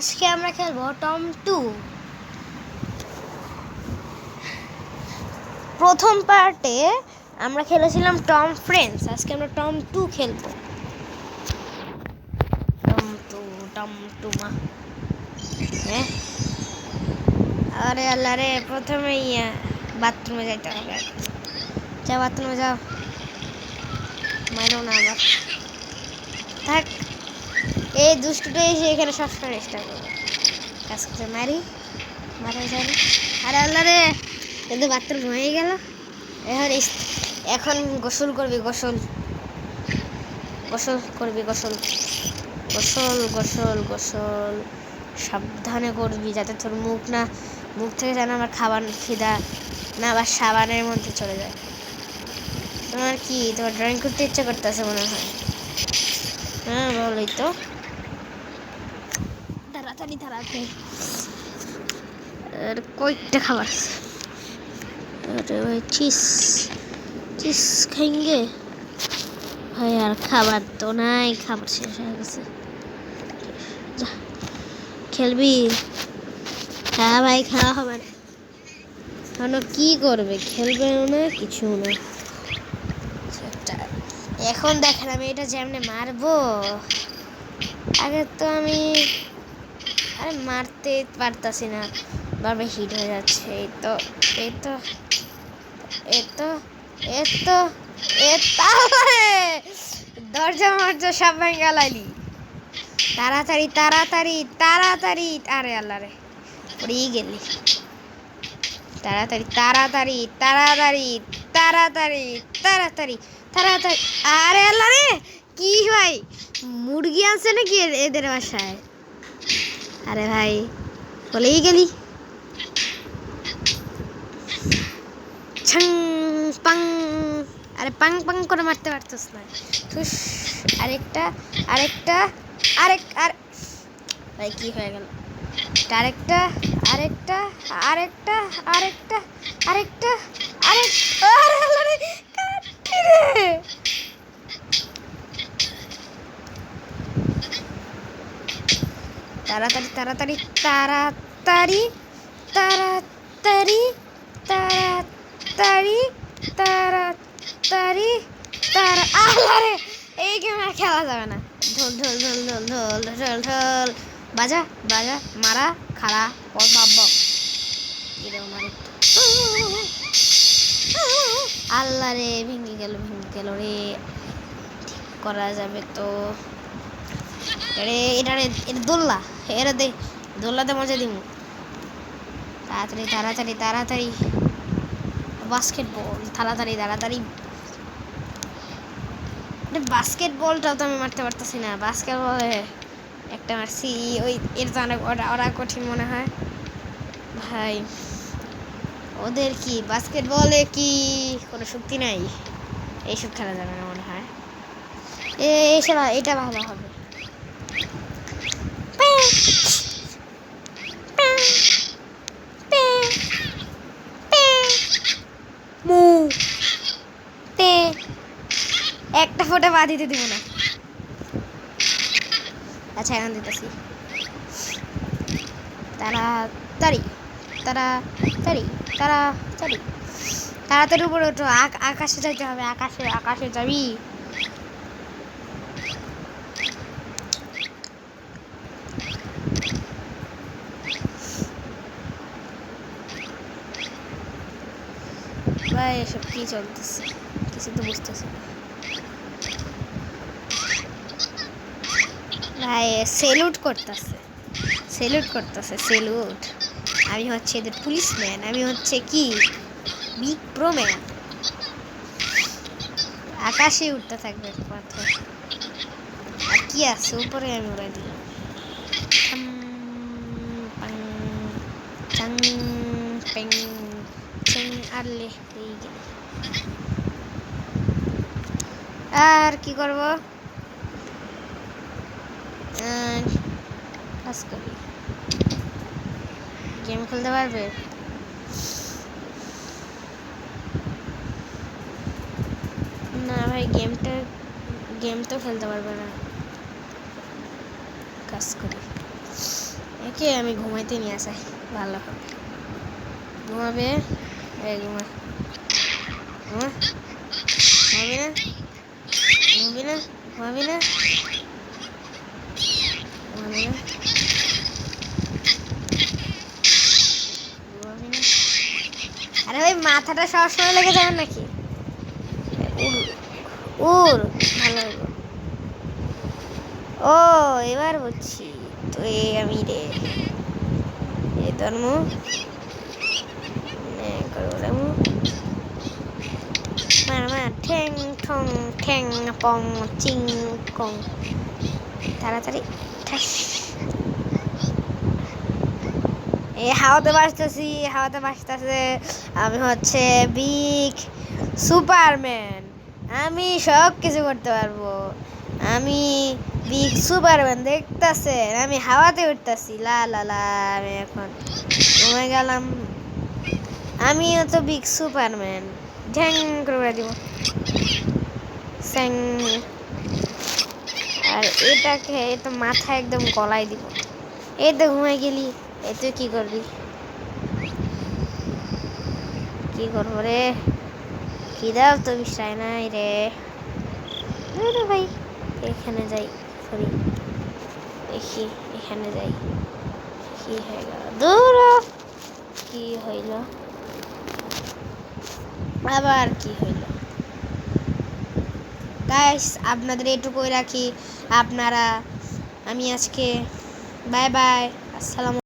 আজকে আমরা খেলবো টম 2। প্রথম পার্টে আমরা খেলেছিলাম টম ফ্রেন্ডস, আজকে আমরা টম 2 খেলবো। টম টু মা হ্যাঁ, আরে আল্লাহ রে, প্রথমেই বাথরুমে যাইতে হবে। যা বাথরুমে যাও, মারো না আবার। থাক, এই দুষ্টুটা এসে এখানে সবসময় চেষ্টা করবো কাজ করতে। মারি মারা যাবে। আরে আল্লাহ রে, কিন্তু বাথরুম হয়ে গেল। এখন গোসল করবি, গোসল গোসল করবি, গোসল গোসল গোসল গোসল সাবধানে করবি, যাতে তোর মুখ থেকে যেন আমার খাবার খিদা না আবার সাবানের মধ্যে চলে যায়। তোমার কি, তোমার ড্রয়িং করতে ইচ্ছা করতেছে মনে হয়? হ্যাঁ বলোই তো, তাড়াতাড়ি তাড়াতাড়ি। আর কয়েকটা খাবার, अरे भाई চিস খাইঙ্গে ভাই। আর খাবার তো নাই, খাবার শেষ হয়ে গেছে। যা খেলবি? হ্যাঁ ভাই, খেলা হবে না। কি করবে, খেলবে না কিছু না। এখন দেখেন আমি এটা যেমনে মারবো, আগে তো আমি আরে মারতে পারতাছি না, বারবার হিট হয়ে যাচ্ছে। এই তো দরজা মরজা সব ভেঙে লাইলি। তাড়াতাড়ি তাড়াতাড়ি তাড়াতাড়ি, আরে আল্লাহ রে, পড়েই গেলি। তাড়াতাড়ি তাড়াতাড়ি তাড়াতাড়ি তাড়াতাড়ি তাড়াতাড়ি তাড়াতাড়ি, আরে আল্লাহ রে, কি ভাই মুরগি আছে নাকি এদের বাসায়? আরে ভাই বলেই গেলি। পাং, আরে পাং পাং করে মারতে পারতোস না। ঠুস, আরেকটা আরেকটা আর ভাই কি হয়ে গেল? আরেকটা আরেকটা আরেকটা আরেকটা আরেকটা আরেকটা, আরে আল্লাহ রে, কাটি রে। তাড়াতাড়ি তাড়াতাড়ি তাড়াতাড়ি তাড়াতাড়ি তাড়াতাড়ি তাড়াতাড়ি আল্লাহ রে, এই গেম আর খেলা যাবে না। ঢোল ঢোল ঢোল ঢোল ঢোল ঢোল ঢোল, বাজা বাজা, মারা খাড়া পর বাবা। আল্লাহ রে, ভেঙে গেল রে। ঠিক করা যাবে তো? এটা দোল্লা, এরা দে, দোল্লাতে মজা দিব। তাড়াতাড়ি তাড়াতাড়ি তাড়াতাড়ি, বাস্কেটবল তাড়াতাড়ি তাড়াতাড়ি। বাস্কেটবলটাও তো আমি মারতে পারতেছি না। বাস্কেটবলে একটা মারছি, ওই এর তো অনেক ওরা কঠিন মনে হয় ভাই। ওদের কি বাস্কেটবলে কি কোনো শক্তি নাই? এইসব খেলা যাবে না মনে হয়। এইসব, এটা ভালো হবে। একটা ফোঁটা পা দিতে দিব না। আচ্ছা এখন দিতেছি। তাড়াতাড়ি তাড়াতাড়ি তাড়াতাড়ি তাড়াতাড়ি উপরে ওঠো, আকাশে যাইতে হবে। আকাশে আকাশে যাবি। ভাই এসব কি চলতেছে, কিছু তো বুঝতেছি না ভাই। সেলুট করতেছে সেলুট। আমি হচ্ছে এদের পুলিশম্যান, আমি হচ্ছে কি বিগ প্রো ম্যান। আকাশে উঠতে থাকবে মাত্র। আর কি আছে উপরে, আমি উড়াই দিলাম। আর কি করবো, গেম খেলতে পারবে? না ভাই, গেম তো খেলতে পারবে না। কাজ করি, ওকে আমি ঘুমাইতে নিয়ে আসি, ভালো হবে। ঘুমাবে, এই ঘুমা, ঘুমা, ঘুমাবি না, ঘুমাবি না, ঘুমাবি না, ঘুমাবি না, ঘুমাবি না। আরে ভাই মাথাটা সবসময় লেগে যাবে নাকি? উড় উড়, ভালো হইব। ও এবার বুঝছি, তো আমি রে এই ধর্ম করবো মার মার ঠ্যাং ঠং ঠ্যাং পং চিং কং, তাড়াতাড়ি ঠাস। এই হাওয়াতে বাসতেছি, হাওয়াতে বাসতেছে। আমি হচ্ছে বিগ সুপারম্যান, আমি সব কিছু করতে পারবো। আমি বিগ সুপারম্যান, দেখতেছেন আমি হাওয়াতে উঠতেছি, লা লা লা। আমি এখন ঘুমে গেলাম, আমি তো বিগ সুপারম্যান, ঢ্যাং করে দিব স্যাং। আর এটাকে তো মাথা একদম গলায় দিব। এই তো ঘুমাই গেলি, এই তুই কি করবি? কি করবো রে, খিদাও তো বিষয় নাই রে। ভাই এখানে যাই, সরি দেখি এখানে যাই, কি হয়ে গেল, দূর কি হইল, আবার কি হইল? গাইস আপনাদের এটুকুই রাখি, আপনারা, আমি আজকে বাই বাই, আসসালামু